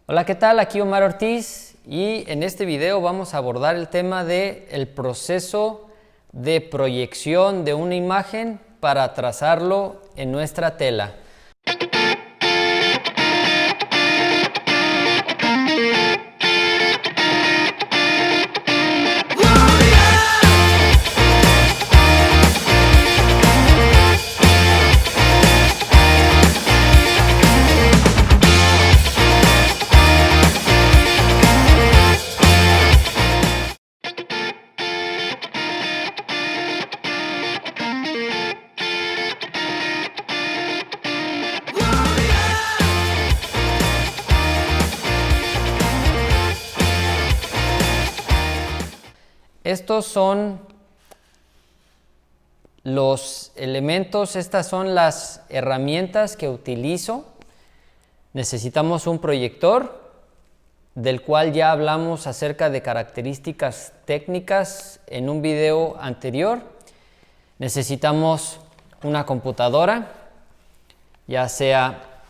Hola, ¿qué tal? Aquí Omar Ortiz y en este video vamos a abordar el tema de el proceso de proyección de una imagen para trazarlo en nuestra tela. Estos son los elementos, estas son las herramientas que utilizo. Necesitamos un proyector, del cual ya hablamos acerca de características técnicas en un video anterior. Necesitamos una computadora, ya sea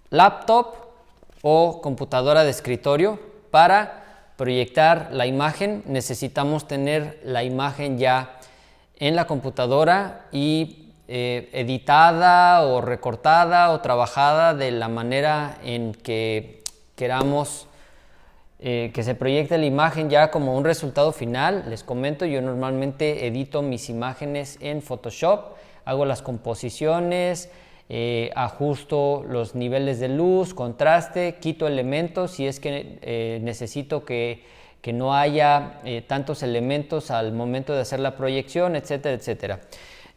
laptop o computadora de escritorio. Para proyectar la imagen necesitamos tener la imagen ya en la computadora y editada o recortada o trabajada de la manera en que queramos que se proyecte la imagen ya como un resultado final. Les comento, yo normalmente edito mis imágenes en Photoshop, hago las composiciones, ajusto los niveles de luz, contraste, quito elementos si es que necesito que no haya tantos elementos al momento de hacer la proyección, etcétera, etcétera.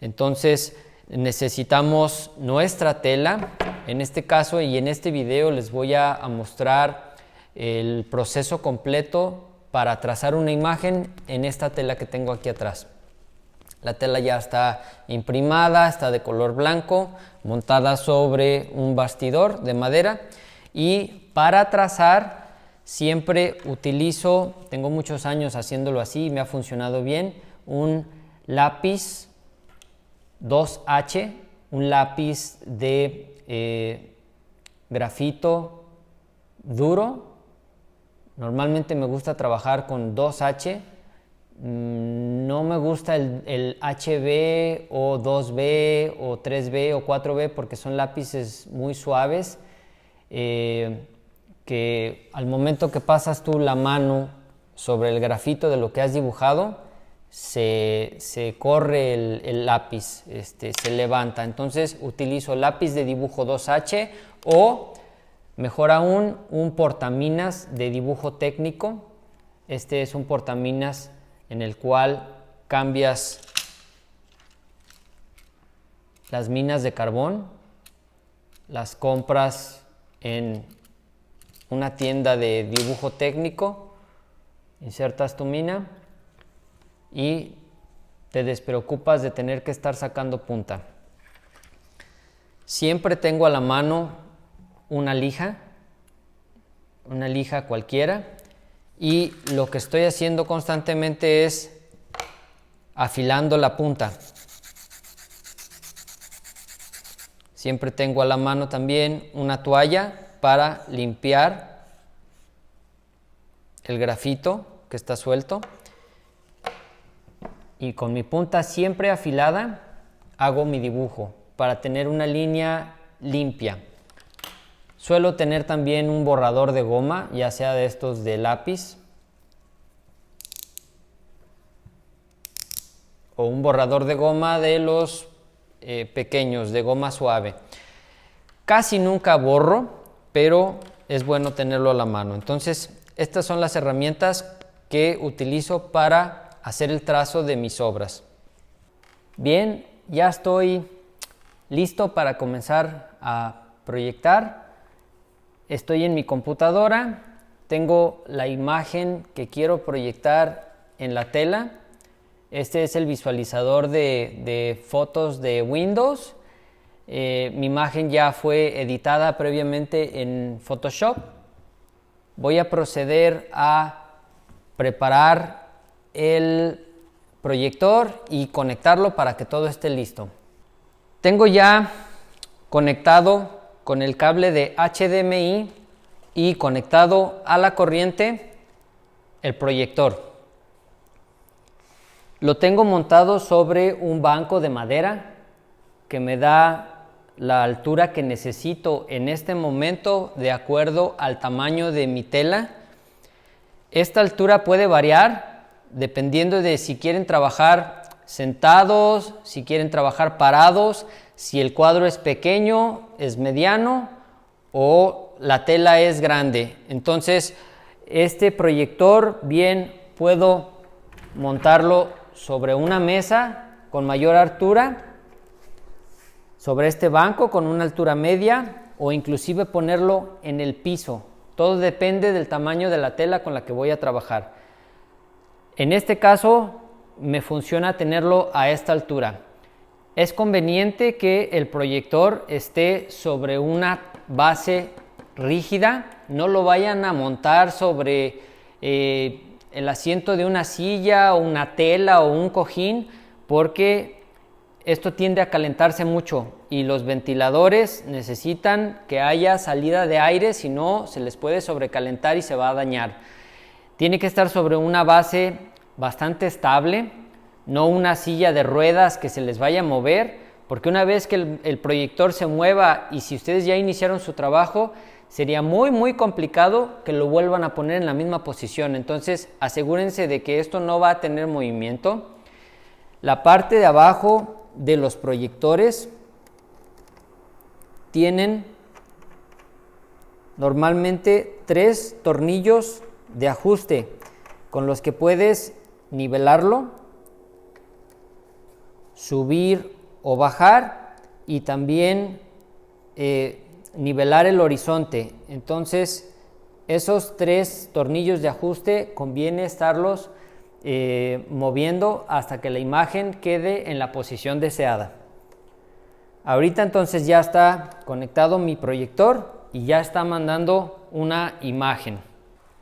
Entonces necesitamos nuestra tela. En este caso y en este video les voy a mostrar el proceso completo para trazar una imagen en esta tela que tengo aquí atrás. La tela ya está imprimada, está de color blanco, montada sobre un bastidor de madera, y para trazar siempre utilizo, tengo muchos años haciéndolo así y me ha funcionado bien, un lápiz 2H, un lápiz de grafito duro. Normalmente me gusta trabajar con 2H. No me gusta el HB o 2B o 3B o 4B porque son lápices muy suaves que al momento que pasas tú la mano sobre el grafito de lo que has dibujado se corre el lápiz, se levanta. Entonces utilizo lápiz de dibujo 2H o mejor aún un portaminas de dibujo técnico. Este es un portaminas en el cual cambias las minas de carbón, las compras en una tienda de dibujo técnico, insertas tu mina y te despreocupas de tener que estar sacando punta. Siempre tengo a la mano una lija cualquiera, y lo que estoy haciendo constantemente es afilando la punta. Siempre tengo a la mano también una toalla para limpiar el grafito que está suelto, y con mi punta siempre afilada hago mi dibujo para tener una línea limpia. Suelo tener también un borrador de goma, ya sea de estos de lápiz o un borrador de goma de los pequeños, de goma suave. Casi nunca borro, pero es bueno tenerlo a la mano. Entonces, estas son las herramientas que utilizo para hacer el trazo de mis obras. Bien, ya estoy listo para comenzar a proyectar. Estoy en mi computadora, tengo la imagen que quiero proyectar en la tela. Este es el visualizador de fotos de Windows. Mi imagen ya fue editada previamente en Photoshop. Voy a proceder a preparar el proyector y conectarlo para que todo esté listo. Tengo ya conectado con el cable de HDMI y conectado a la corriente el proyector. Lo tengo montado sobre un banco de madera que me da la altura que necesito en este momento de acuerdo al tamaño de mi tela. Esta altura puede variar dependiendo de si quieren trabajar sentados, si quieren trabajar parados, si el cuadro es pequeño, es mediano o la tela es grande. Entonces, este proyector bien puedo montarlo sobre una mesa con mayor altura, sobre este banco con una altura media o inclusive ponerlo en el piso. Todo depende del tamaño de la tela con la que voy a trabajar. En este caso me funciona tenerlo a esta altura. Es conveniente que el proyector esté sobre una base rígida, no lo vayan a montar sobre el asiento de una silla o una tela o un cojín, porque esto tiende a calentarse mucho y los ventiladores necesitan que haya salida de aire, si no se les puede sobrecalentar y se va a dañar. Tiene que estar sobre una base bastante estable, no una silla de ruedas que se les vaya a mover, porque una vez que el proyector se mueva y si ustedes ya iniciaron su trabajo, sería muy complicado que lo vuelvan a poner en la misma posición. Entonces asegúrense de que esto no va a tener movimiento. La parte de abajo de los proyectores tienen normalmente 3 tornillos de ajuste con los que puedes nivelarlo, subir o bajar y también nivelar el horizonte. Entonces esos 3 tornillos de ajuste conviene estarlos moviendo hasta que la imagen quede en la posición deseada. Ahorita entonces ya está conectado mi proyector y ya está mandando una imagen.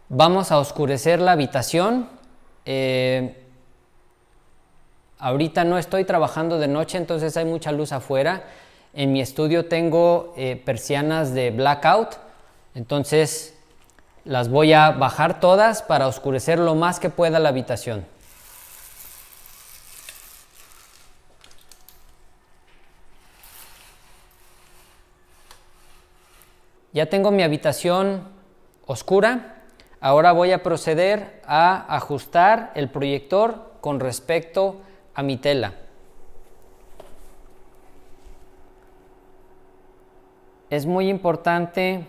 Vamos a oscurecer la habitación. Ahorita no estoy trabajando de noche, entonces hay mucha luz afuera. En mi estudio tengo persianas de blackout, entonces las voy a bajar todas para oscurecer lo más que pueda la habitación. Ya tengo mi habitación oscura. Ahora voy a proceder a ajustar el proyector con respecto a mi tela. Es muy importante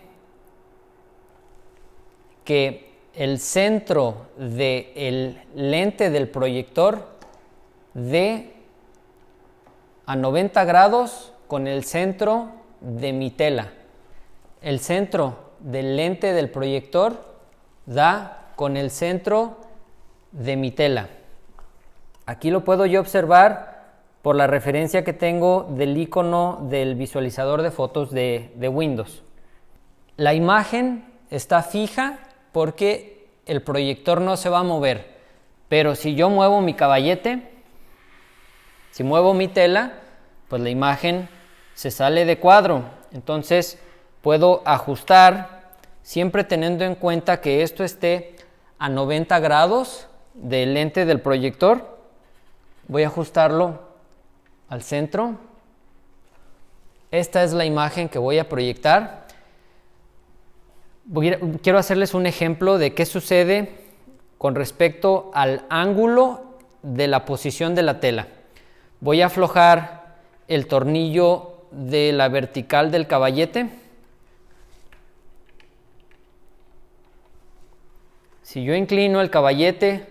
que el centro del lente del proyector dé a 90 grados con el centro de mi tela. El centro del lente del proyector da con el centro de mi tela. Aquí lo puedo yo observar por la referencia que tengo del icono del visualizador de fotos de Windows. La imagen está fija porque el proyector no se va a mover, pero si yo muevo mi caballete, si muevo mi tela, pues la imagen se sale de cuadro. Entonces puedo ajustar, siempre teniendo en cuenta que esto esté a 90 grados del lente del proyector. Voy a ajustarlo al centro. Esta es la imagen que voy a proyectar. Quiero hacerles un ejemplo de qué sucede con respecto al ángulo de la posición de la tela. Voy a aflojar el tornillo de la vertical del caballete. Si yo inclino el caballete,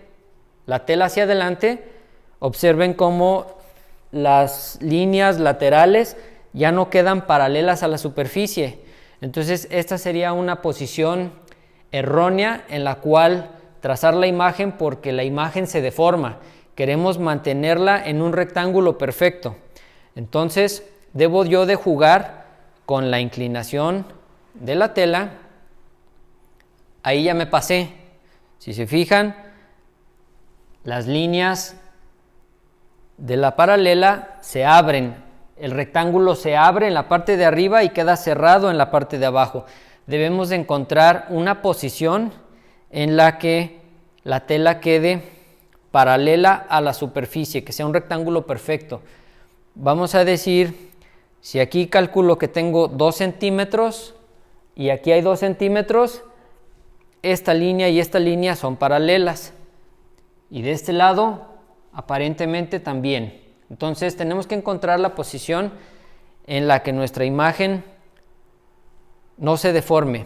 la tela hacia adelante, observen cómo las líneas laterales ya no quedan paralelas a la superficie. Entonces esta sería una posición errónea en la cual trazar la imagen, porque la imagen se deforma. Queremos mantenerla en un rectángulo perfecto. Entonces debo yo de jugar con la inclinación de la tela. Ahí ya me pasé. Si se fijan, las líneas de la paralela se abren. El rectángulo se abre en la parte de arriba y queda cerrado en la parte de abajo. debemos de encontrar una posición en la que la tela quede paralela a la superficie, que sea un rectángulo perfecto. Vamos a decir, si aquí calculo que tengo 2 centímetros y aquí hay 2 centímetros, esta línea y esta línea son paralelas. Y de este lado, aparentemente también. Entonces tenemos que encontrar la posición en la que nuestra imagen no se deforme.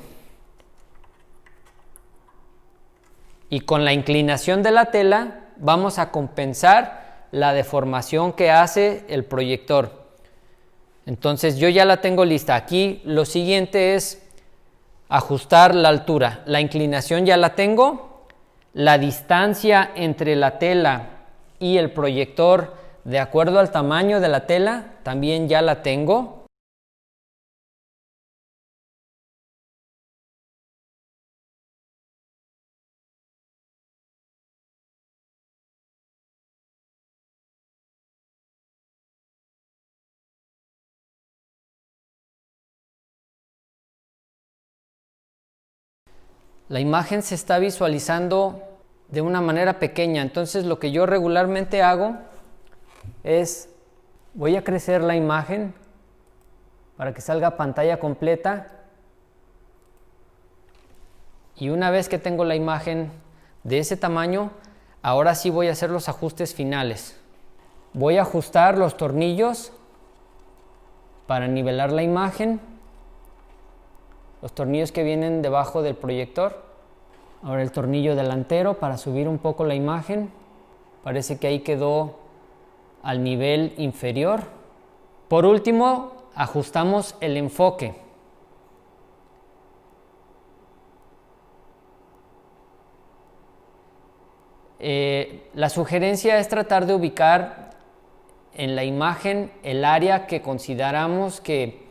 Y con la inclinación de la tela vamos a compensar la deformación que hace el proyector. Entonces yo ya la tengo lista. Aquí lo siguiente es ajustar la altura. La inclinación ya la tengo. La distancia entre la tela y el proyector, de acuerdo al tamaño de la tela, también ya la tengo. La imagen se está visualizando de una manera pequeña, entonces lo que yo regularmente hago es, voy a crecer la imagen para que salga pantalla completa, y una vez que tengo la imagen de ese tamaño, ahora sí voy a hacer los ajustes finales. Voy a ajustar los tornillos para nivelar la imagen, los tornillos que vienen debajo del proyector. Ahora el tornillo delantero para subir un poco la imagen. Parece que ahí quedó al nivel inferior. Por último, ajustamos el enfoque. La sugerencia es tratar de ubicar en la imagen el área que consideramos que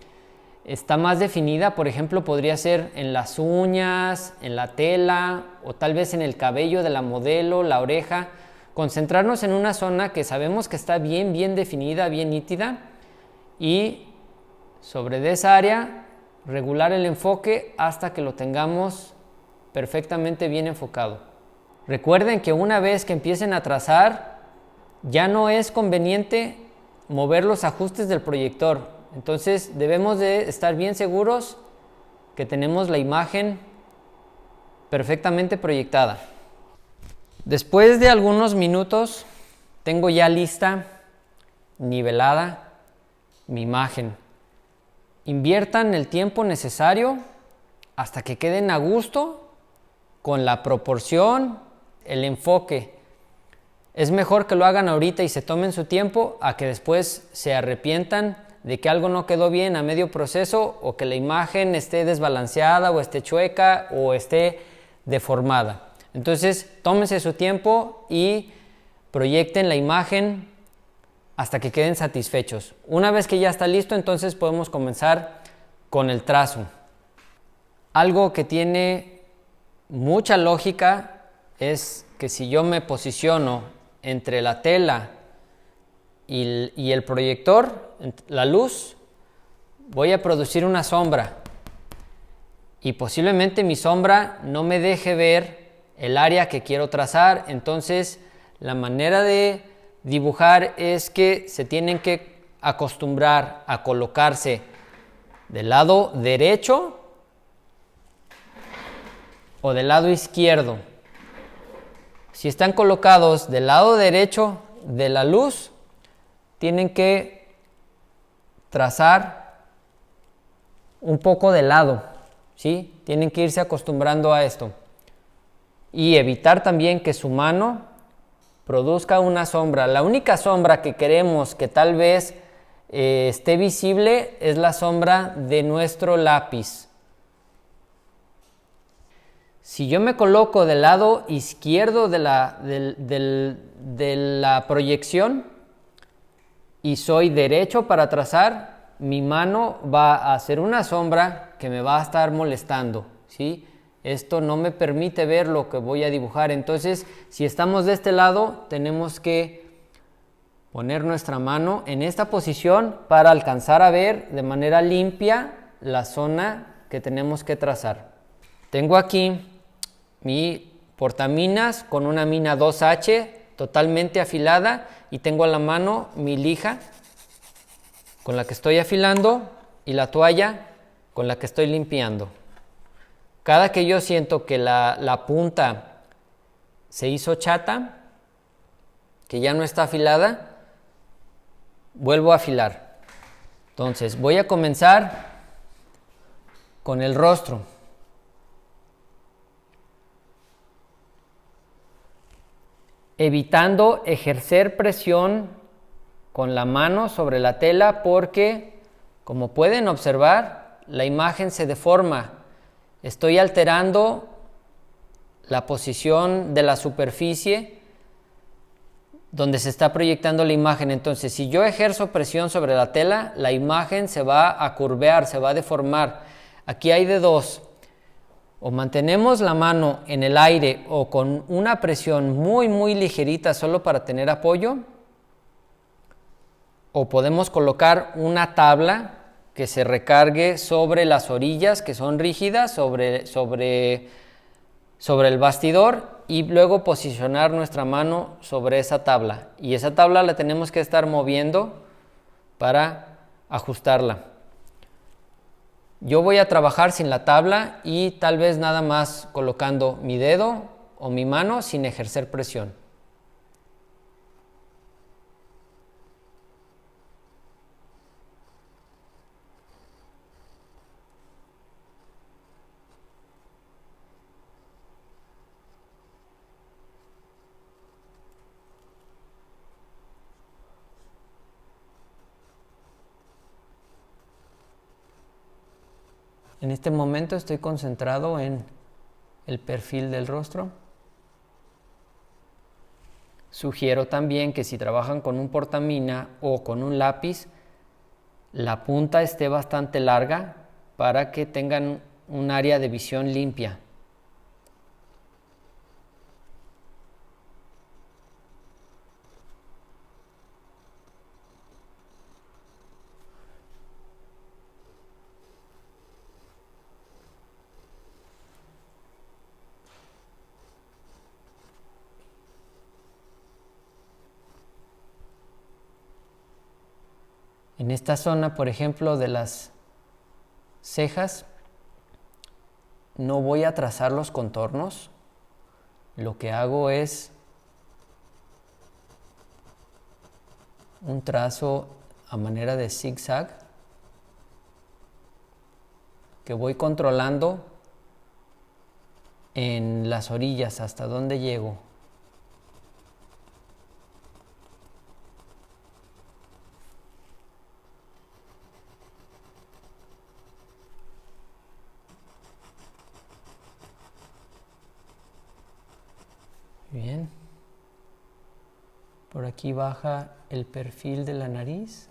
está más definida. Por ejemplo, podría ser en las uñas, en la tela o tal vez en el cabello de la modelo, la oreja. Concentrarnos en una zona que sabemos que está bien definida, bien nítida, y sobre de esa área regular el enfoque hasta que lo tengamos perfectamente bien enfocado. Recuerden que una vez que empiecen a trazar, ya no es conveniente mover los ajustes del proyector. Entonces debemos de estar bien seguros que tenemos la imagen perfectamente proyectada. Después de algunos minutos tengo ya lista, nivelada mi imagen. Inviertan el tiempo necesario hasta que queden a gusto con la proporción, el enfoque. Es mejor que lo hagan ahorita y se tomen su tiempo a que después se arrepientan de que algo no quedó bien a medio proceso, o que la imagen esté desbalanceada o esté chueca o esté deformada. Entonces tómense su tiempo y proyecten la imagen hasta que queden satisfechos. Una vez que ya está listo, entonces podemos comenzar con el trazo. Algo que tiene mucha lógica es que si yo me posiciono entre la tela y el proyector, la luz, voy a producir una sombra, y posiblemente mi sombra no me deje ver el área que quiero trazar. Entonces la manera de dibujar es que se tienen que acostumbrar a colocarse del lado derecho o del lado izquierdo. Si están colocados del lado derecho de la luz, tienen que trazar un poco de lado, ¿sí? Tienen que irse acostumbrando a esto. Y evitar también que su mano produzca una sombra. La única sombra que queremos que tal vez esté visible es la sombra de nuestro lápiz. Si yo me coloco del lado izquierdo de la proyección y soy derecho para trazar, mi mano va a hacer una sombra que me va a estar molestando, ¿sí? Esto no me permite ver lo que voy a dibujar. Entonces, si estamos de este lado, tenemos que poner nuestra mano en esta posición para alcanzar a ver de manera limpia la zona que tenemos que trazar. Tengo aquí mi portaminas con una mina 2H totalmente afilada y tengo a la mano mi lija con la que estoy afilando y la toalla con la que estoy limpiando. Cada que yo siento que la punta se hizo chata, que ya no está afilada, vuelvo a afilar. Entonces voy a comenzar con el rostro. Evitando ejercer presión con la mano sobre la tela porque, como pueden observar, la imagen se deforma. Estoy alterando la posición de la superficie donde se está proyectando la imagen. Entonces, si yo ejerzo presión sobre la tela, la imagen se va a curvear, se va a deformar. Aquí hay de dos. O mantenemos la mano en el aire o con una presión muy ligerita solo para tener apoyo, o podemos colocar una tabla que se recargue sobre las orillas que son rígidas, sobre el bastidor, y luego posicionar nuestra mano sobre esa tabla. Y esa tabla la tenemos que estar moviendo para ajustarla. Yo voy a trabajar sin la tabla y tal vez nada más colocando mi dedo o mi mano sin ejercer presión. En este momento estoy concentrado en el perfil del rostro. Sugiero también que si trabajan con un portamina o con un lápiz, la punta esté bastante larga para que tengan un área de visión limpia. En esta zona, por ejemplo, de las cejas, no voy a trazar los contornos. Lo que hago es un trazo a manera de zigzag que voy controlando en las orillas hasta donde llego. Bien. Por aquí baja el perfil de la nariz.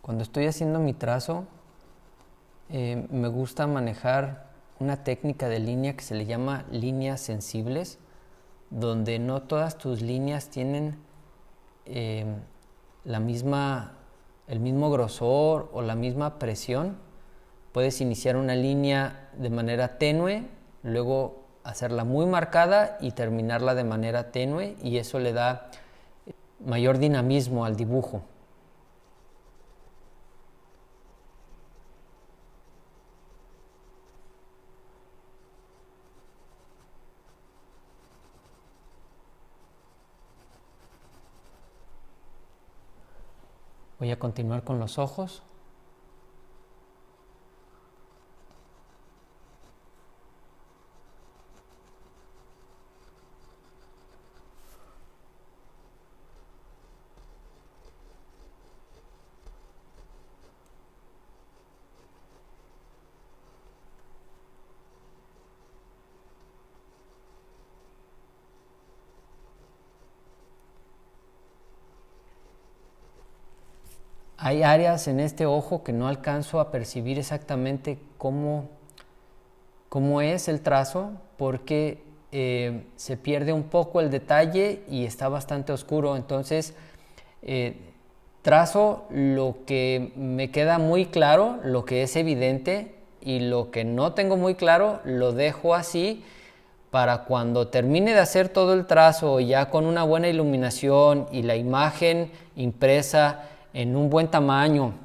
Cuando estoy haciendo mi trazo, me gusta manejar una técnica de línea que se le llama líneas sensibles, donde no todas tus líneas tienen el mismo grosor o la misma presión. Puedes iniciar una línea de manera tenue, luego hacerla muy marcada y terminarla de manera tenue, y eso le da mayor dinamismo al dibujo. Voy a continuar con los ojos. hay áreas en este ojo que no alcanzo a percibir exactamente cómo es el trazo, porque se pierde un poco el detalle y está bastante oscuro. Entonces trazo lo que me queda muy claro, lo que es evidente, y lo que no tengo muy claro lo dejo así, para cuando termine de hacer todo el trazo ya con una buena iluminación y la imagen impresa en un buen tamaño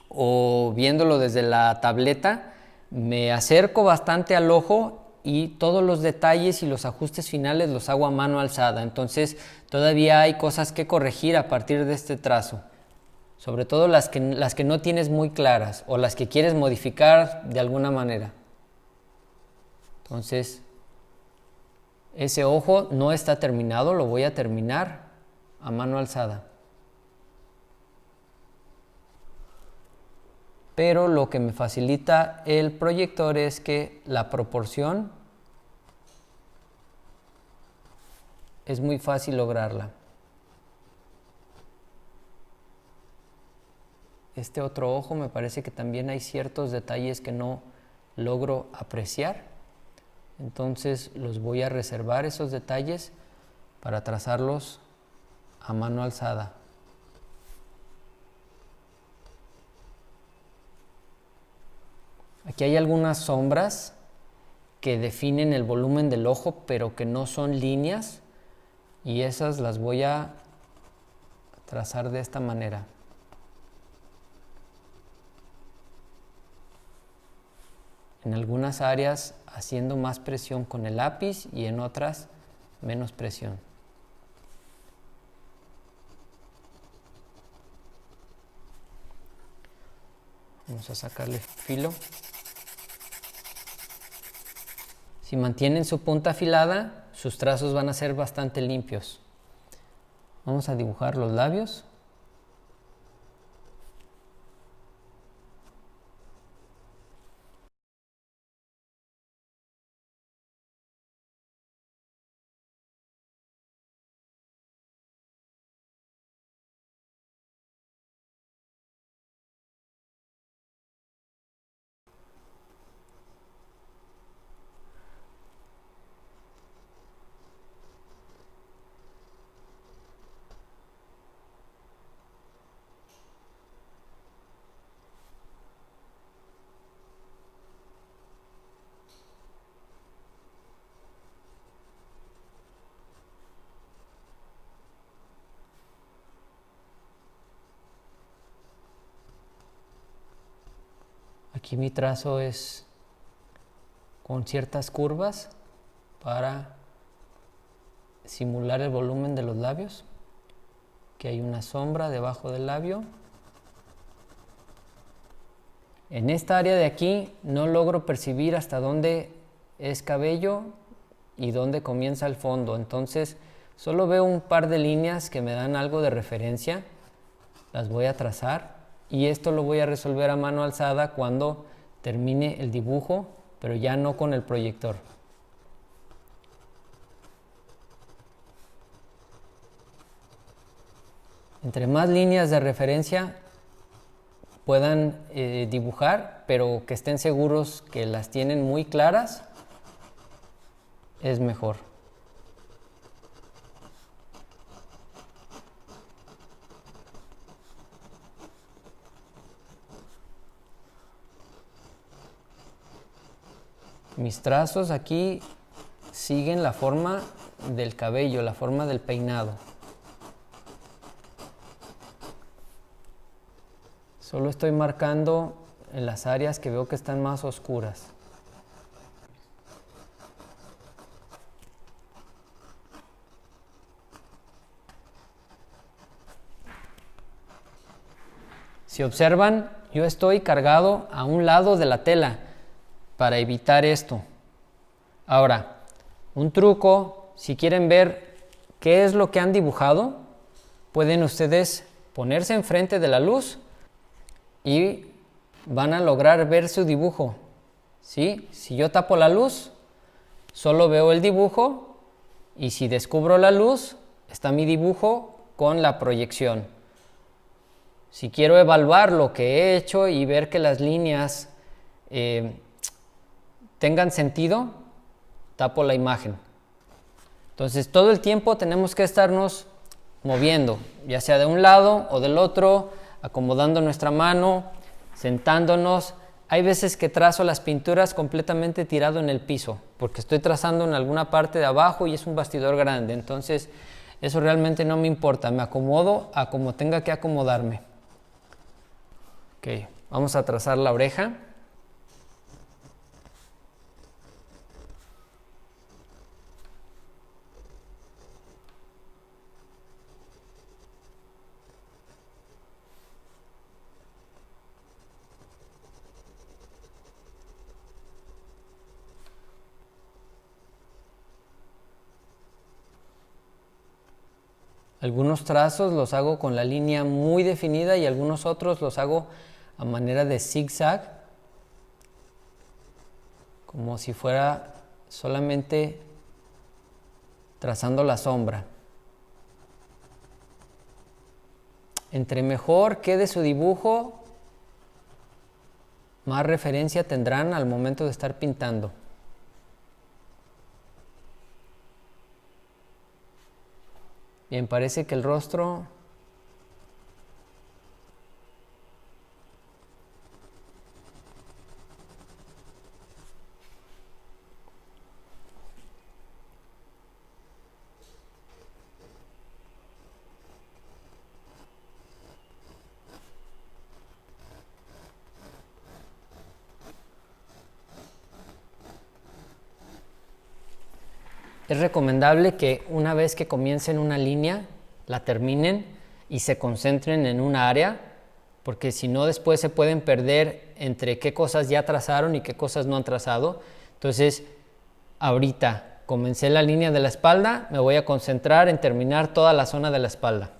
o viéndolo desde la tableta, me acerco bastante al ojo y todos los detalles y los ajustes finales los hago a mano alzada. Entonces todavía hay cosas que corregir a partir de este trazo, sobre todo las que no tienes muy claras o las que quieres modificar de alguna manera. Entonces ese ojo no está terminado, lo voy a terminar a mano alzada. Pero lo que me facilita el proyector es que la proporción es muy fácil lograrla. Este otro ojo me parece que también hay ciertos detalles que no logro apreciar. Entonces los voy a reservar, esos detalles, para trazarlos a mano alzada. Aquí hay algunas sombras que definen el volumen del ojo, pero que no son líneas, y esas las voy a trazar de esta manera. En algunas áreas haciendo más presión con el lápiz y en otras menos presión. Vamos a sacarle filo. Si mantienen su punta afilada, sus trazos van a ser bastante limpios. Vamos a dibujar los labios. Aquí mi trazo es con ciertas curvas para simular el volumen de los labios, que hay una sombra debajo del labio. En esta área de aquí no logro percibir hasta dónde es cabello y dónde comienza el fondo, entonces solo veo un par de líneas que me dan algo de referencia, las voy a trazar. Y esto lo voy a resolver a mano alzada cuando termine el dibujo, pero ya no con el proyector. Entre más líneas de referencia puedan dibujar, pero que estén seguros que las tienen muy claras, es mejor. Mis trazos aquí siguen la forma del cabello, la forma del peinado. Solo estoy marcando en las áreas que veo que están más oscuras. Si observan, yo estoy cargado a un lado de la tela para evitar esto. Ahora, un truco, si quieren ver qué es lo que han dibujado, pueden ustedes ponerse enfrente de la luz y van a lograr ver su dibujo. ¿Sí? Si yo tapo la luz, solo veo el dibujo, y si descubro la luz, está mi dibujo con la proyección. Si quiero evaluar lo que he hecho y ver que las líneas tengan sentido, tapo la imagen. Entonces todo el tiempo tenemos que estarnos moviendo, ya sea de un lado o del otro, acomodando nuestra mano, sentándonos. Hay veces que trazo las pinturas completamente tirado en el piso, porque estoy trazando en alguna parte de abajo y es un bastidor grande, entonces eso realmente no me importa, me acomodo a como tenga que acomodarme. Ok, vamos a trazar la oreja. Algunos trazos los hago con la línea muy definida y algunos otros los hago a manera de zigzag, como si fuera solamente trazando la sombra. Entre mejor quede su dibujo, más referencia tendrán al momento de estar pintando. Bien, parece que el rostro es recomendable que una vez que comiencen una línea, la terminen y se concentren en una área, porque si no después se pueden perder entre qué cosas ya trazaron y qué cosas no han trazado. Entonces, ahorita comencé la línea de la espalda, me voy a concentrar en terminar toda la zona de la espalda.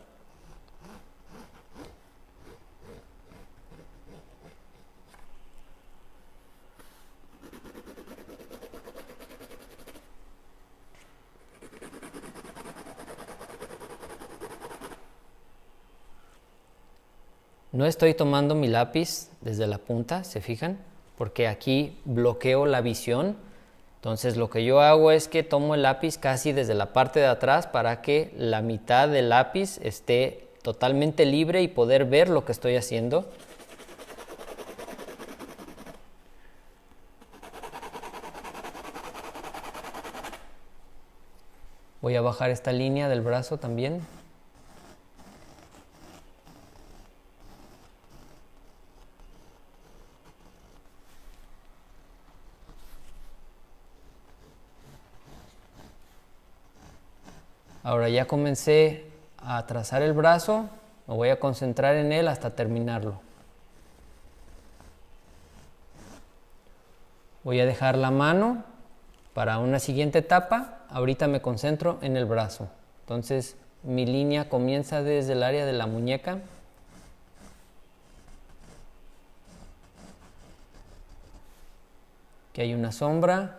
No estoy tomando mi lápiz desde la punta, ¿se fijan? Porque aquí bloqueo la visión. Entonces lo que yo hago es que tomo el lápiz casi desde la parte de atrás para que la mitad del lápiz esté totalmente libre y poder ver lo que estoy haciendo. Voy a bajar esta línea del brazo también. Ahora ya comencé a trazar el brazo, me voy a concentrar en él hasta terminarlo. Voy a dejar la mano para una siguiente etapa. Ahorita me concentro en el brazo. Entonces mi línea comienza desde el área de la muñeca. Aquí hay una sombra.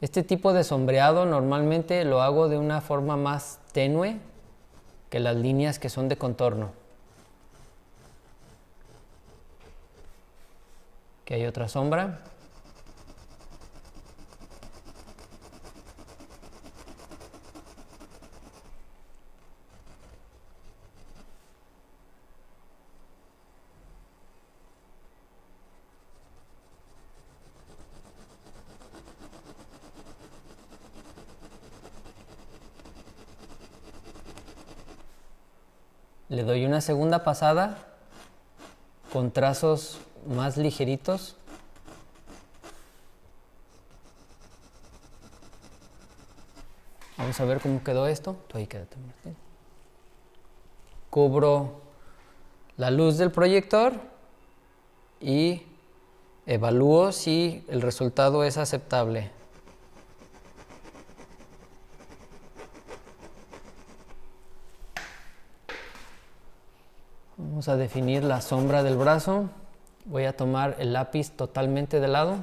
Este tipo de sombreado normalmente lo hago de una forma más tenue que las líneas que son de contorno. Aquí hay otra sombra. Le doy una segunda pasada con trazos más ligeritos. Vamos a ver cómo quedó esto. Tú ahí quédate, Martín. Cubro la luz del proyector y evalúo si el resultado es aceptable. Vamos a definir la sombra del brazo. Voy a tomar el lápiz totalmente de lado.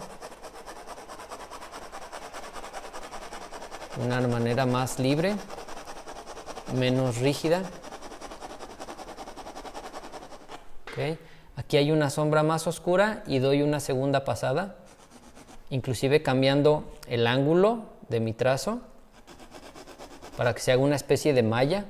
De una manera más libre, menos rígida. Okay. Aquí hay una sombra más oscura y doy una segunda pasada, inclusive cambiando el ángulo de mi trazo para que se haga una especie de malla.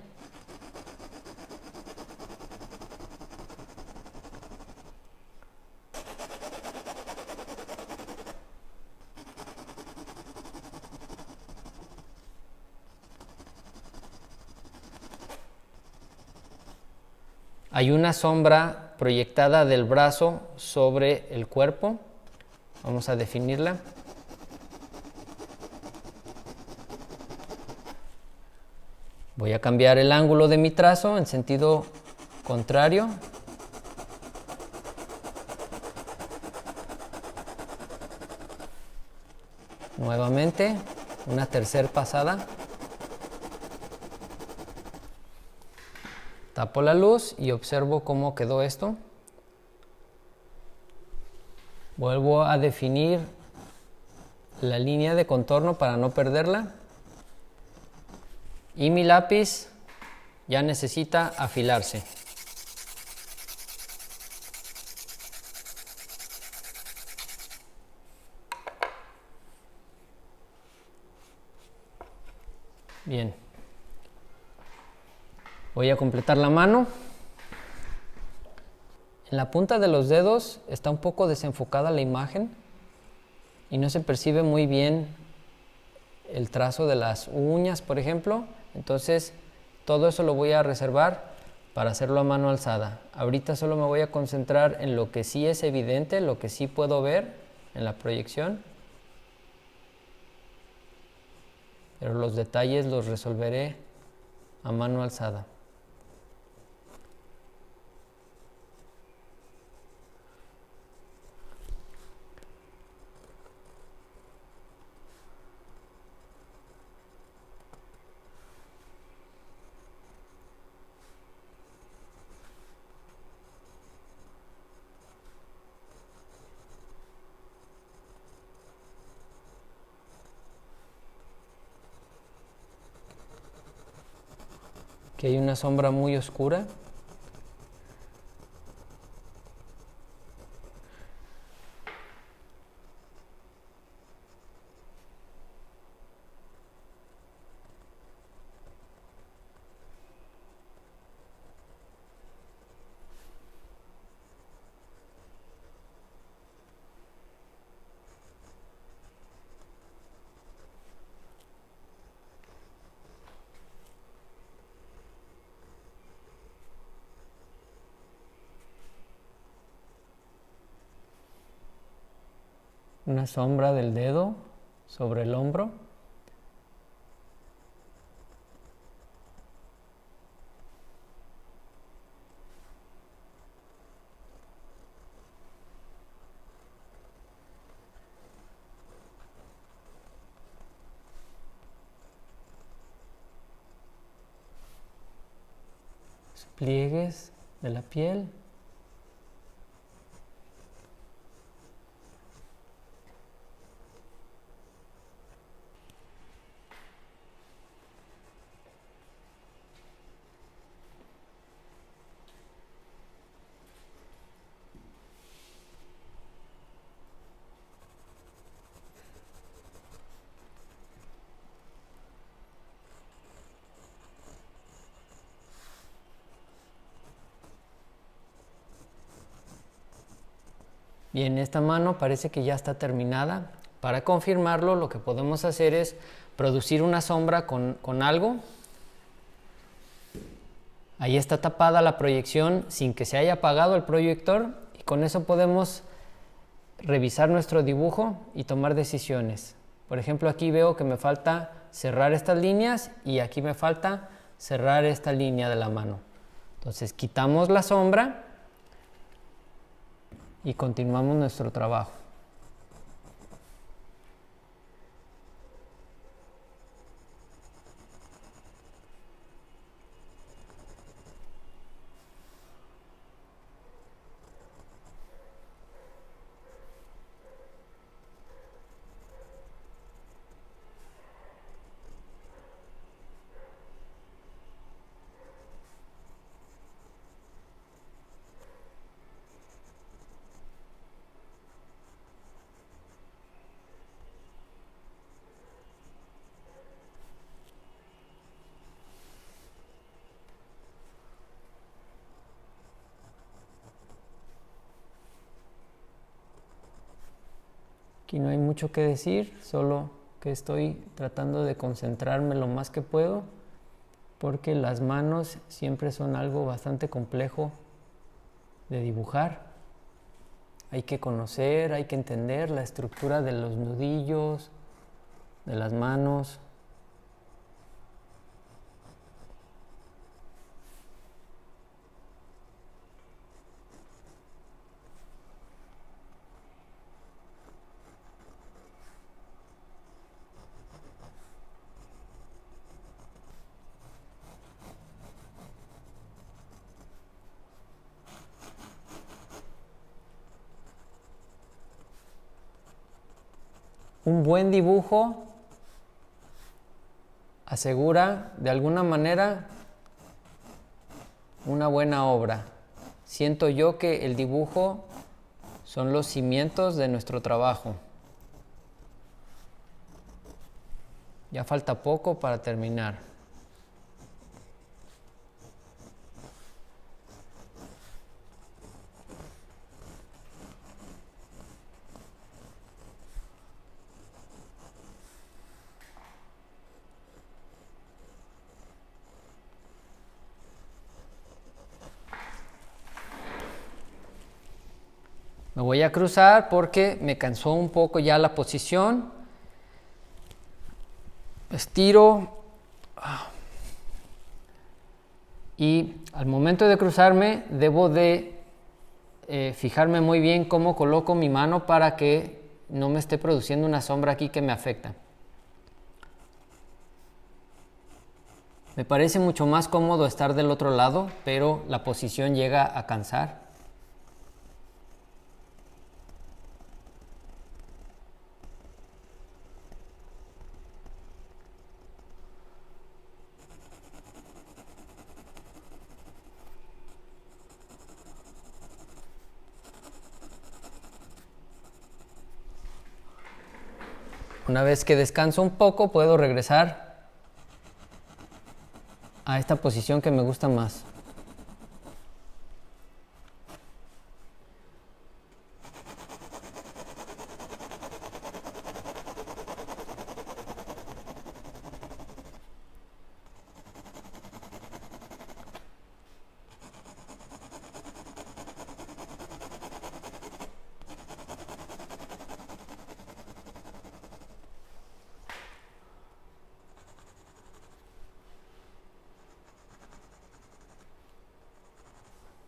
Hay una sombra proyectada del brazo sobre el cuerpo. Vamos a definirla. Voy a cambiar el ángulo de mi trazo en sentido contrario. Nuevamente, una tercera pasada. Tapo la luz y observo cómo quedó esto. Vuelvo a definir la línea de contorno para no perderla. Y mi lápiz ya necesita afilarse. Bien. Voy a completar la mano. En la punta de los dedos está un poco desenfocada la imagen y no se percibe muy bien el trazo de las uñas, por ejemplo. Entonces, todo eso lo voy a reservar para hacerlo a mano alzada. Ahorita solo me voy a concentrar en lo que sí es evidente, lo que sí puedo ver en la proyección. Pero los detalles los resolveré a mano alzada. Aquí hay una sombra muy oscura. Una sombra del dedo sobre el hombro. Los pliegues de la piel. Bien, esta mano parece que ya está terminada. Para confirmarlo, lo que podemos hacer es producir una sombra con algo. Ahí está tapada la proyección sin que se haya apagado el proyector y con eso podemos revisar nuestro dibujo y tomar decisiones. Por ejemplo, aquí veo que me falta cerrar estas líneas y aquí me falta cerrar esta línea de la mano. Entonces quitamos la sombra y continuamos nuestro trabajo. Aquí no hay mucho que decir, solo que estoy tratando de concentrarme lo más que puedo, porque las manos siempre son algo bastante complejo de dibujar. Hay que conocer, hay que entender la estructura de los nudillos, de las manos. Un buen dibujo asegura de alguna manera una buena obra. Siento yo que el dibujo son los cimientos de nuestro trabajo. Ya falta poco para terminar. Me voy a cruzar porque me cansó un poco ya la posición. Estiro. Y al momento de cruzarme debo de fijarme muy bien cómo coloco mi mano para que no me esté produciendo una sombra aquí que me afecta. Me parece mucho más cómodo estar del otro lado, pero la posición llega a cansar. Una vez que descanso un poco, puedo regresar a esta posición que me gusta más.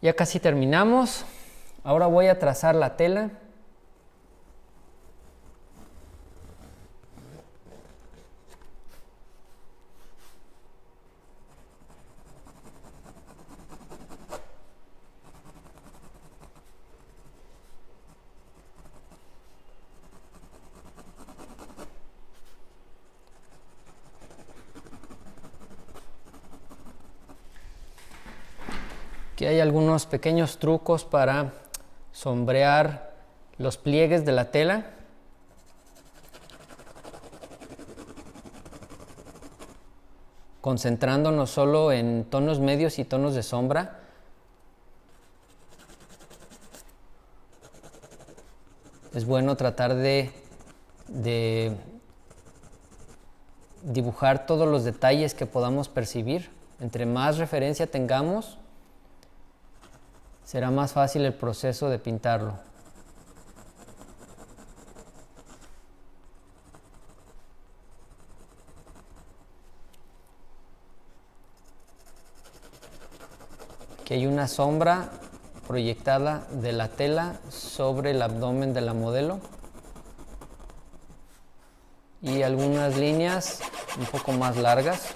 Ya casi terminamos. Ahora voy a trazar la tela. Aquí hay algunos pequeños trucos para sombrear los pliegues de la tela. Concentrándonos solo en tonos medios y tonos de sombra. Es bueno tratar de dibujar todos los detalles que podamos percibir. Entre más referencia tengamos, será más fácil el proceso de pintarlo. Aquí hay una sombra proyectada de la tela sobre el abdomen de la modelo y algunas líneas un poco más largas.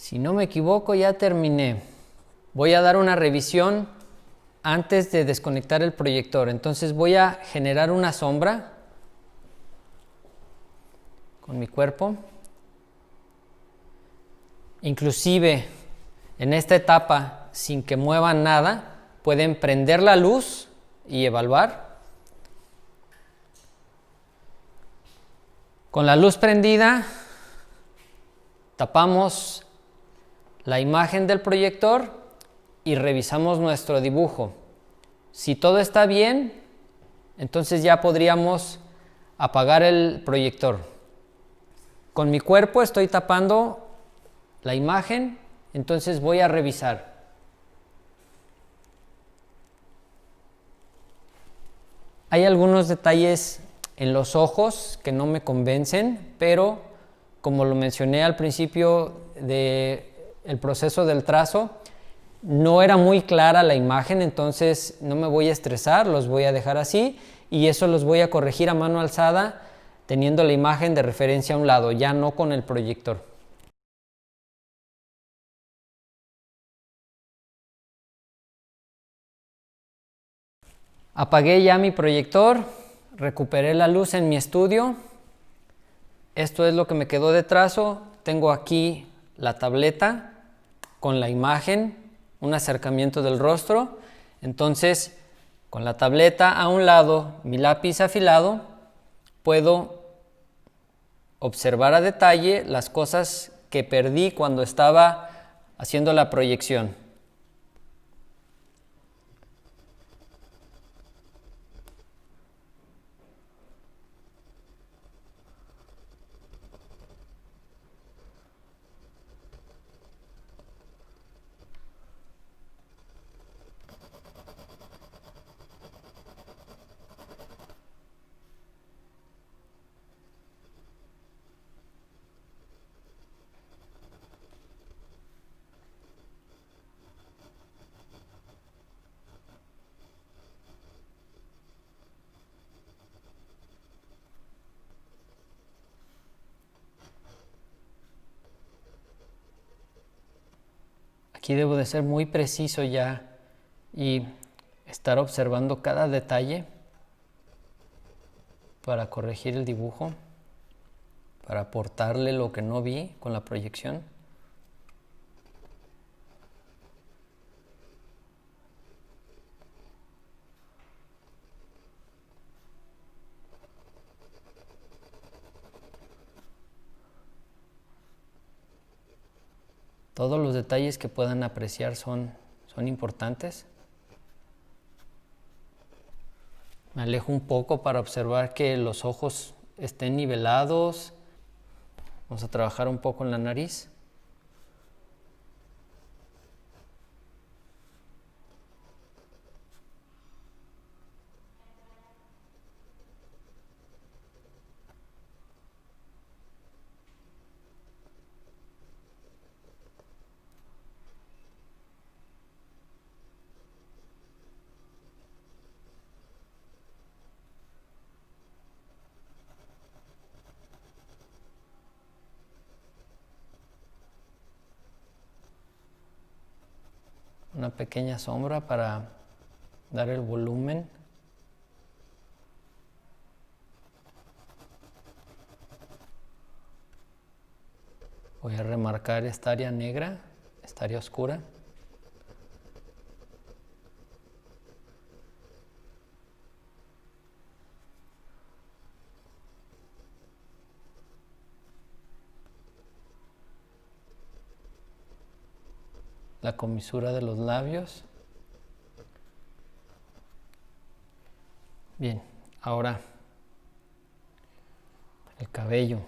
Si no me equivoco, ya terminé. Voy a dar una revisión antes de desconectar el proyector. Entonces voy a generar una sombra con mi cuerpo. Inclusive en esta etapa, sin que muevan nada, pueden prender la luz y evaluar. Con la luz prendida, tapamos la imagen del proyector y revisamos nuestro dibujo. Si todo está bien, entonces ya podríamos apagar el proyector. Con mi cuerpo estoy tapando la imagen, entonces voy a revisar. Hay algunos detalles en los ojos que no me convencen, pero como lo mencioné al principio del proceso del trazo, no era muy clara la imagen, entonces no me voy a estresar, los voy a dejar así y eso los voy a corregir a mano alzada teniendo la imagen de referencia a un lado, ya no con el proyector. Apagué ya mi proyector, recuperé la luz en mi estudio. Esto es lo que me quedó de trazo. Tengo aquí la tableta con la imagen, un acercamiento del rostro. Entonces, con la tableta a un lado, mi lápiz afilado, puedo observar a detalle las cosas que perdí cuando estaba haciendo la proyección. Aquí debo de ser muy preciso ya y estar observando cada detalle para corregir el dibujo, para aportarle lo que no vi con la proyección. Todos los detalles que puedan apreciar son importantes. Me alejo un poco para observar que los ojos estén nivelados. Vamos a trabajar un poco en la nariz. Una pequeña sombra para dar el volumen. Voy a remarcar esta área negra, esta área oscura. La comisura de los labios. Bien, ahora el cabello.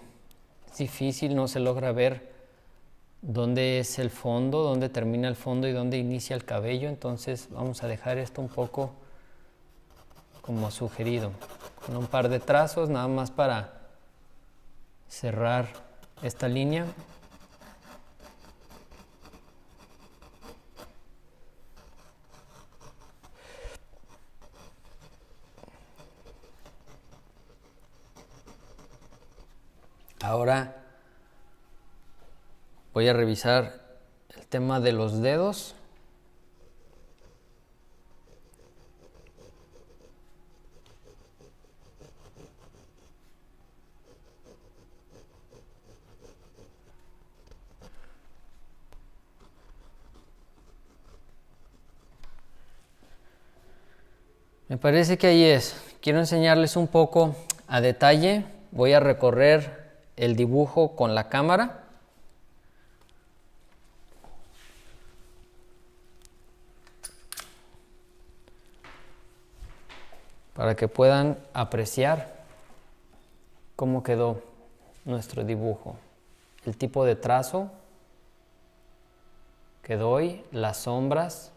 Es difícil, no se logra ver dónde es el fondo, dónde termina el fondo y dónde inicia el cabello, entonces vamos a dejar esto un poco como sugerido, con un par de trazos nada más para cerrar esta línea. Ahora voy a revisar tema de los dedos. Me parece que ahí es. Quiero enseñarles un poco a detalle. Voy a recorrer el dibujo con la cámara. Para que puedan apreciar cómo quedó nuestro dibujo. El tipo de trazo que doy, las sombras.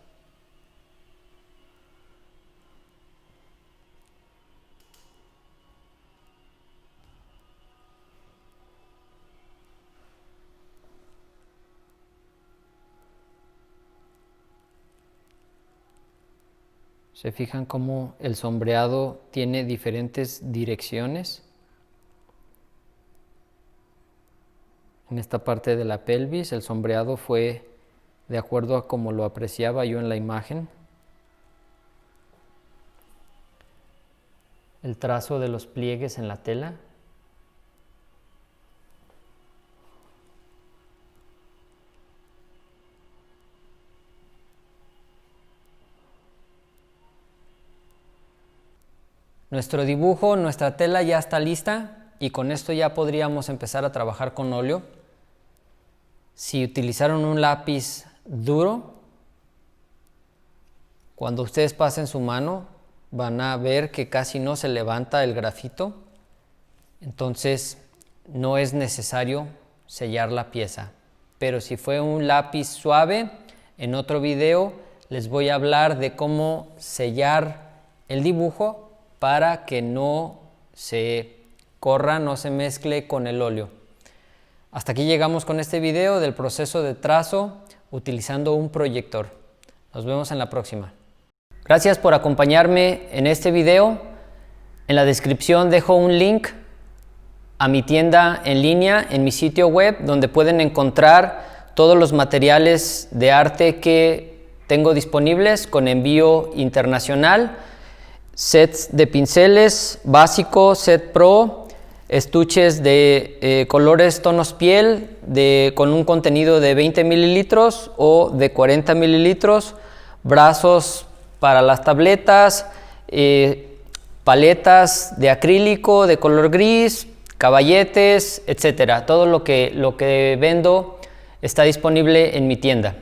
¿Se fijan cómo el sombreado tiene diferentes direcciones? En esta parte de la pelvis el sombreado fue de acuerdo a como lo apreciaba yo en la imagen. El trazo de los pliegues en la tela. Nuestro dibujo, nuestra tela ya está lista y con esto ya podríamos empezar a trabajar con óleo. Si utilizaron un lápiz duro, cuando ustedes pasen su mano van a ver que casi no se levanta el grafito, entonces no es necesario sellar la pieza. Pero si fue un lápiz suave, en otro video les voy a hablar de cómo sellar el dibujo para que no se corra, no se mezcle con el óleo. Hasta aquí llegamos con este video del proceso de trazo utilizando un proyector. Nos vemos en la próxima. Gracias por acompañarme en este video. En la descripción dejo un link a mi tienda en línea en mi sitio web donde pueden encontrar todos los materiales de arte que tengo disponibles con envío internacional. Sets de pinceles básicos, set pro, estuches de colores tonos piel con un contenido de 20 mililitros o de 40 mililitros, brazos para las tabletas, paletas de acrílico de color gris, caballetes, etcétera. Todo lo que vendo está disponible en mi tienda.